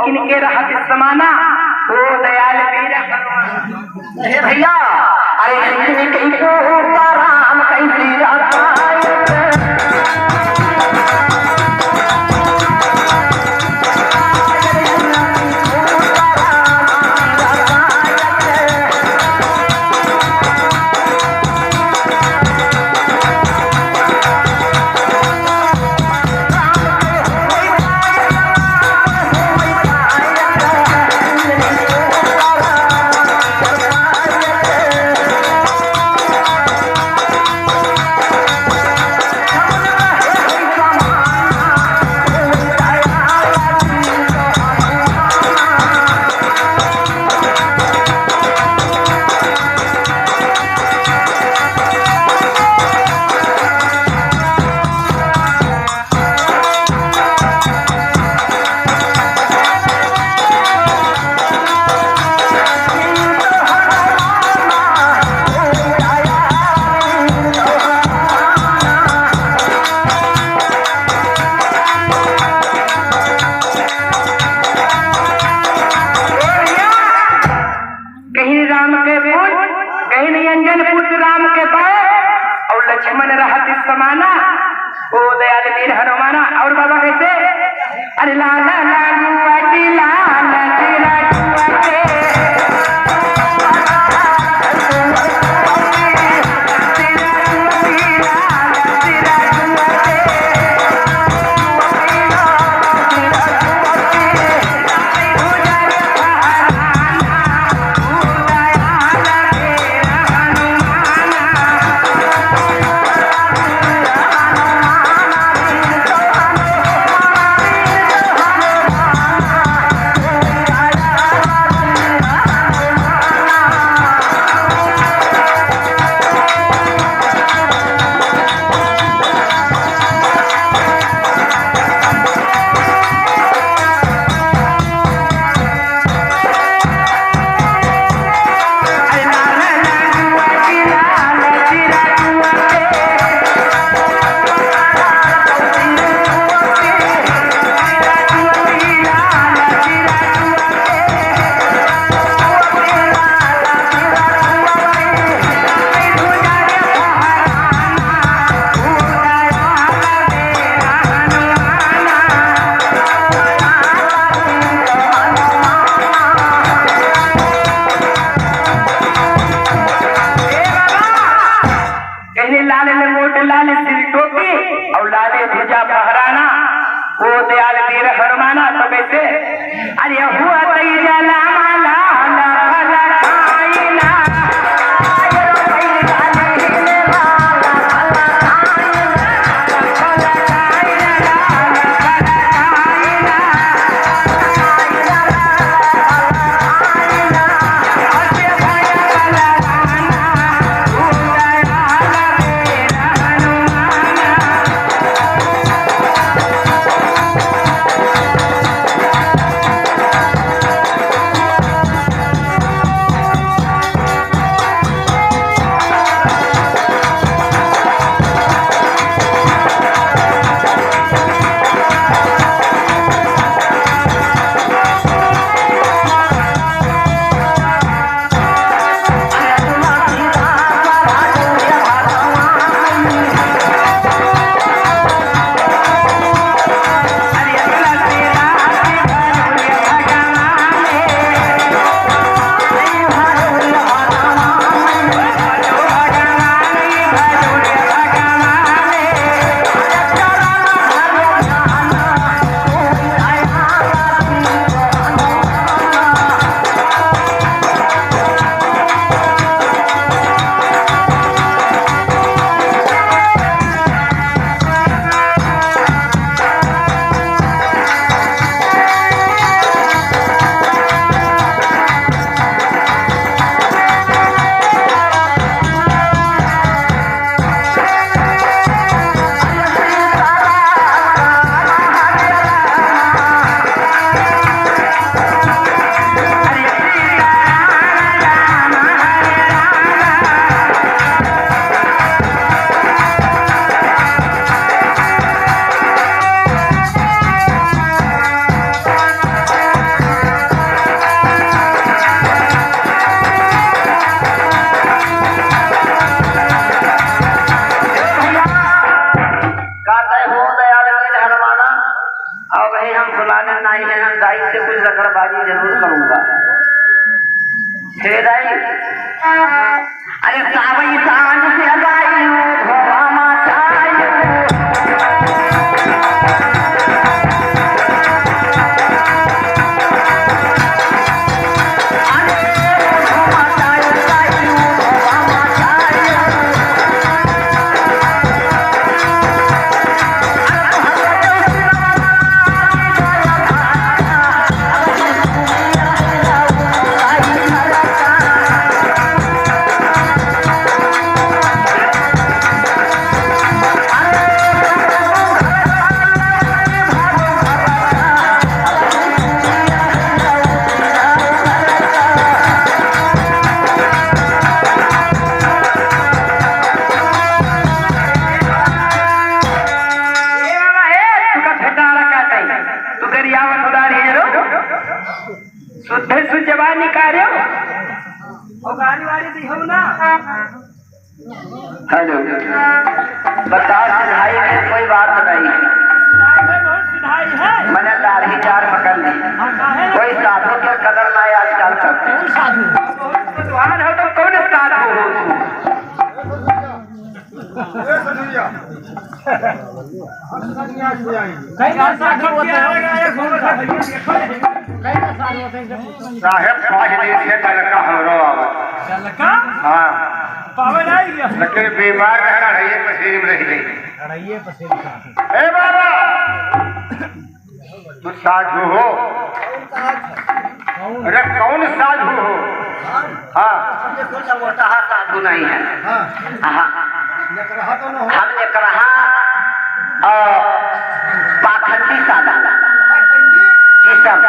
किनके रहत समाना ओ दयाल पीर हे भैया अरे कहीं को राम कहीं श्री लक्ष्मण रहत समाना ओ दयाल वीर हनुमाना। और बाबा कैसे अरे लाला लालू वाटी लाल तेरा टुआ लाल सिर टोपी और लाले ध्वजा फहराना वो दयाल वीर हनुमाना। तो कैसे अरे हुआ तैया लामा लाला करूंगा। अरे सावई सांझ से अगाई धोवा माचाई शुद्ध सुजवानी कार्य हेलो बताओ सिधाई में कोई बात नहीं मैंने दाढ़ी चार पकड़ ली कोई साधु के कदर ना आजकल करते हो तो कौन साधु हो साहेब 5 दिन से लड़का हमरो आवत हाँ लेकिन बीमार रहना रहिए पसीने में रह गई ए बाबा तू साधु हो अरे कौन साधु हो हाँ साधु नहीं है हमने कहा पाखंडी साधु जी सब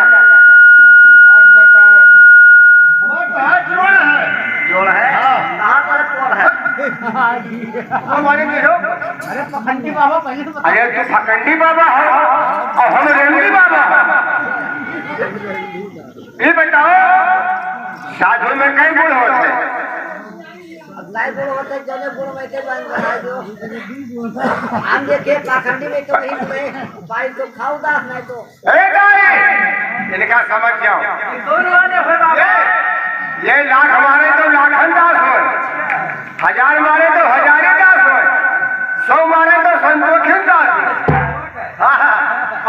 जोड़ है कहाँ पर जोड़ है अरे पखंडी बाबा पहले अरे तू पखंडी बाबा हो और हम रेवड़ी बाबा ये बताओ साधु में कई गुण होते जने गुण में के बन रहा जो हम देखे पाखंडी में तो नहीं में पाई तो खाओ दास नहीं तो ए गाय इनका समझ जाओ कौन वाले हो बाबा ये लाख मारे तो लाखन दास हो 1000 मारे तो हजारे दास हो 100 मारे तो संतोषन दास हो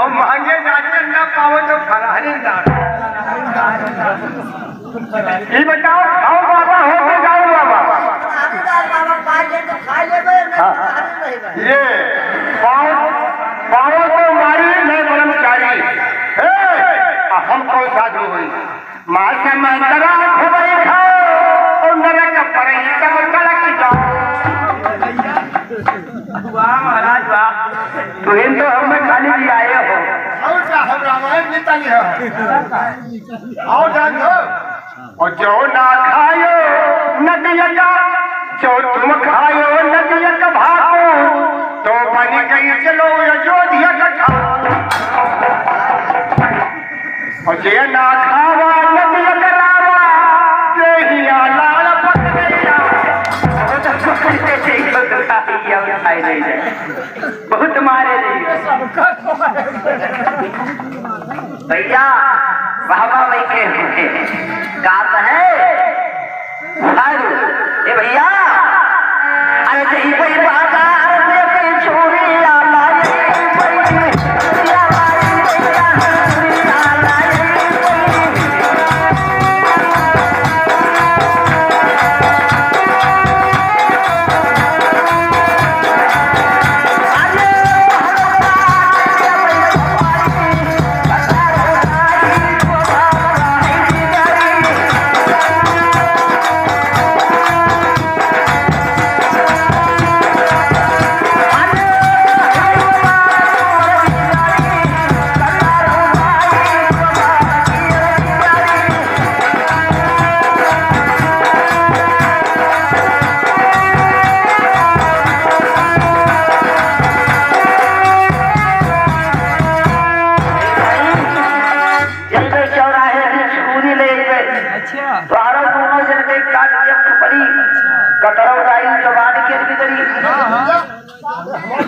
और महंगे जाके न पाओ तो फरारी दास ये बताओ खाओ बाबा हो के जाओ बाबा बाबा पाई ले तो खा ले नहीं ये पाओ तो मारी मैं ब्रह्मचारी हम कौन साधु हुई माँ से मंत्रा खोबई खाओ और नरक पर ही तब कलक जाओ वाह महाराज वाह तुम तो हमें खाली भी आए हो और क्या हम रामायण गीता नहीं है और जान दो और जो ना खायो नदिया का जो तुम खायो नदिया का भागो तो बन गई चलो अयोध्या का ठाकुर और जे ना खावा नदिया का लावा देहिया लाल पकड़िया बहुत मारे भैया बाबा भाई के गात है ए भैया अरे सही कोई बाजार से कोई छोरी आला कतरौ दाई जवान के बिगड़ी हमारे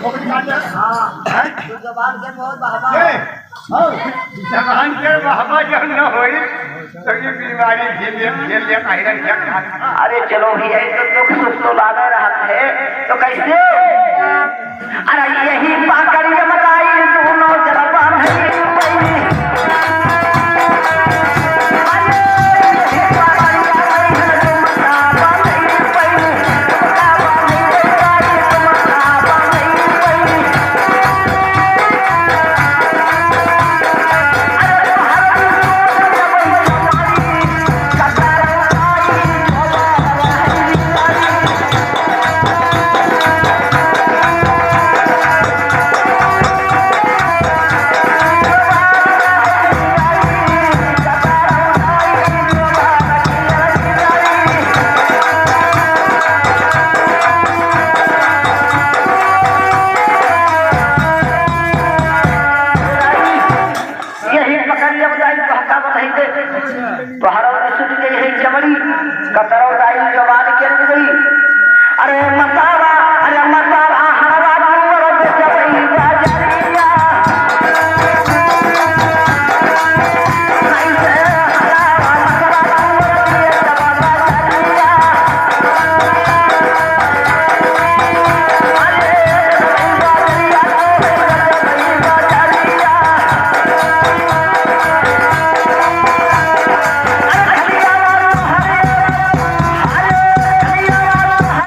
खोपड़ी काट दे तू जवान के बहुत बहबा जवान के बाबा जब न होई तो ये बीमारी झेल ले काहे क्या अरे चलो भी है तो दुख सुख तो लागे रहत है तो कैसे अरे यही पाकर ये बताई दोनों जलवा नहीं पई तो हर सुन गई है चमड़ी कतरौ दाई जवान के गई अरे मता